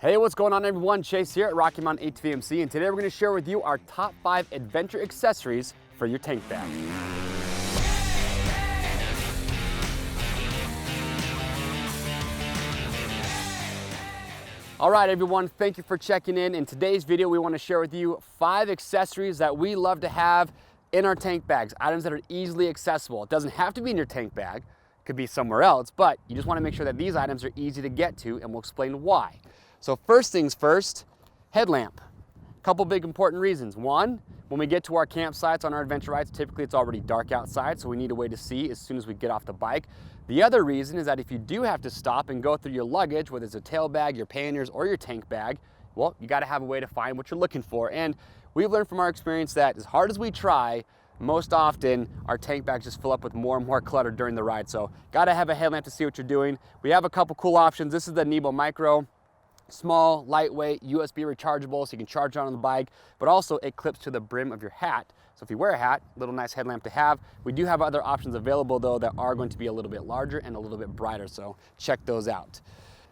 Hey, what's going on everyone? Chase here at Rocky Mountain ADV, and today we're going to share with you our top 5 adventure accessories for your tank bag. All right everyone, thank you for checking in. In today's video, we want to share with you 5 accessories that we love to have in our tank bags, items that are easily accessible. It doesn't have to be in your tank bag, it could be somewhere else, but you just want to make sure that these items are easy to get to, and we'll explain why. So first things first, headlamp. A couple big important reasons. One, when we get to our campsites on our adventure rides, typically it's already dark outside, so we need a way to see as soon as we get off the bike. The other reason is that if you do have to stop and go through your luggage, whether it's a tail bag, your panniers, or your tank bag, well, you gotta have a way to find what you're looking for. And we've learned from our experience that as hard as we try, most often our tank bags just fill up with more and more clutter during the ride. So gotta have a headlamp to see what you're doing. We have a couple cool options. This is the Nebo Micro. Small, lightweight, USB rechargeable, so you can charge it on the bike, but also it clips to the brim of your hat. So if you wear a hat, little nice headlamp to have. We do have other options available though that are going to be a little bit larger and a little bit brighter, so check those out.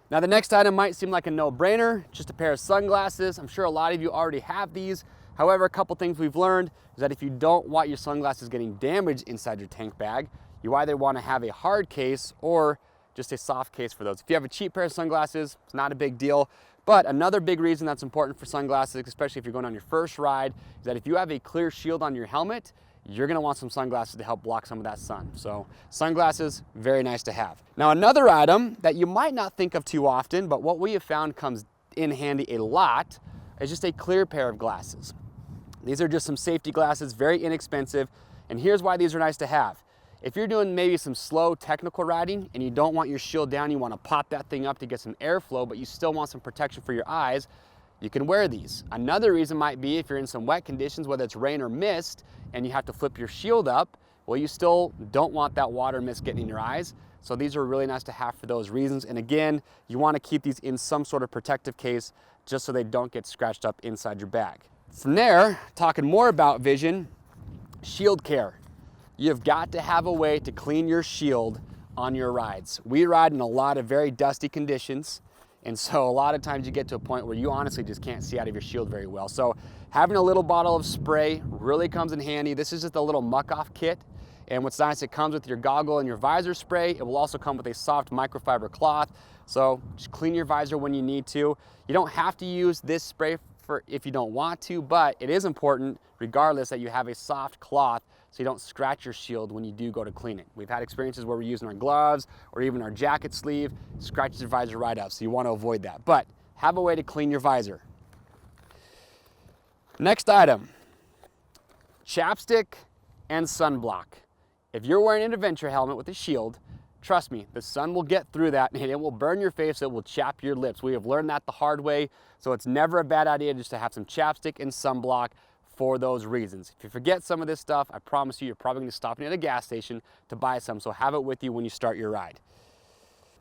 Now the next item might seem like a no-brainer, just a pair of sunglasses. I'm sure a lot of you already have these. However, a couple things we've learned is that if you don't want your sunglasses getting damaged inside your tank bag, you either want to have a hard case or just a soft case for those. If you have a cheap pair of sunglasses, it's not a big deal. But another big reason that's important for sunglasses, especially if you're going on your first ride, is that if you have a clear shield on your helmet, you're gonna want some sunglasses to help block some of that sun. So sunglasses, very nice to have. Now another item that you might not think of too often, but what we have found comes in handy a lot, is just a clear pair of glasses. These are just some safety glasses, very inexpensive, and here's why these are nice to have. If you're doing maybe some slow technical riding and you don't want your shield down, you want to pop that thing up to get some airflow, but you still want some protection for your eyes, you can wear these. Another reason might be if you're in some wet conditions, whether it's rain or mist, and you have to flip your shield up, well, you still don't want that water mist getting in your eyes. So these are really nice to have for those reasons. And again, you want to keep these in some sort of protective case just so they don't get scratched up inside your bag. From there, talking more about vision, shield care. You've got to have a way to clean your shield on your rides. We ride in a lot of very dusty conditions, and so a lot of times you get to a point where you honestly just can't see out of your shield very well. So having a little bottle of spray really comes in handy. This is just a little muck-off kit, and what's nice, it comes with your goggle and your visor spray. It will also come with a soft microfiber cloth, so just clean your visor when you need to. You don't have to use this spray for if you don't want to, but it is important regardless that you have a soft cloth so you don't scratch your shield when you do go to clean it. We've had experiences where we're using our gloves or even our jacket sleeve, scratches your visor right up, so you want to avoid that. But have a way to clean your visor. Next item, chapstick and sunblock. If you're wearing an adventure helmet with a shield, trust me, the sun will get through that and it will burn your face, it will chap your lips. We have learned that the hard way, so it's never a bad idea just to have some chapstick and sunblock for those reasons. If you forget some of this stuff, I promise you, you're probably gonna stop at a gas station to buy some, so have it with you when you start your ride.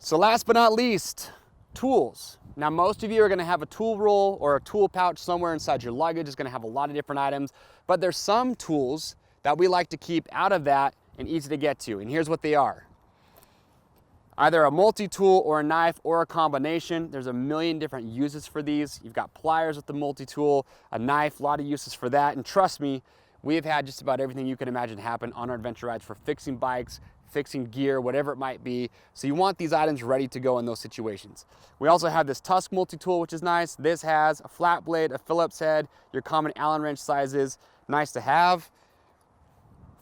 So last but not least, tools. Now most of you are gonna have a tool roll or a tool pouch somewhere inside your luggage. It's gonna have a lot of different items, but there's some tools that we like to keep out of that and easy to get to, and here's what they are. Either a multi-tool or a knife or a combination. There's a million different uses for these. You've got pliers with the multi-tool, a knife, a lot of uses for that. And trust me, we've had just about everything you can imagine happen on our adventure rides for fixing bikes, fixing gear, whatever it might be. So you want these items ready to go in those situations. We also have this Tusk multi-tool, which is nice. This has a flat blade, a Phillips head, your common Allen wrench sizes, nice to have.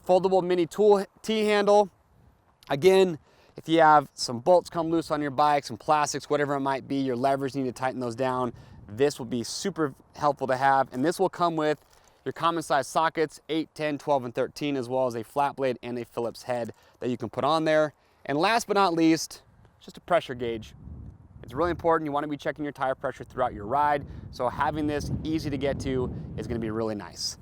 Foldable mini tool T-handle. Again, if you have some bolts come loose on your bike, some plastics, whatever it might be, your levers need to tighten those down, this will be super helpful to have. And this will come with your common size sockets, 8, 10, 12, and 13, as well as a flat blade and a Phillips head that you can put on there. And last but not least, just a pressure gauge. It's really important. You want to be checking your tire pressure throughout your ride. So having this easy to get to is going to be really nice.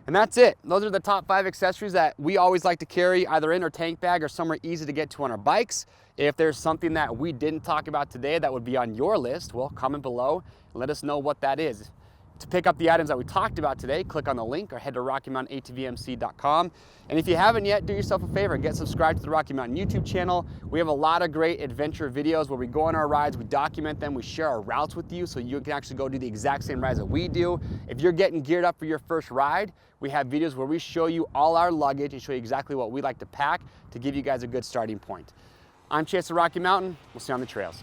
And that's it. Those are the top 5 accessories that we always like to carry either in our tank bag or somewhere easy to get to on our bikes. If there's something that we didn't talk about today that would be on your list, well, comment below and let us know what that is. To pick up the items that we talked about today, click on the link or head to RockyMountainATVMC.com. And if you haven't yet, do yourself a favor and get subscribed to the Rocky Mountain YouTube channel. We have a lot of great adventure videos where we go on our rides, we document them, we share our routes with you so you can actually go do the exact same rides that we do. If you're getting geared up for your first ride, we have videos where we show you all our luggage and show you exactly what we like to pack to give you guys a good starting point. I'm Chase of Rocky Mountain. We'll see you on the trails.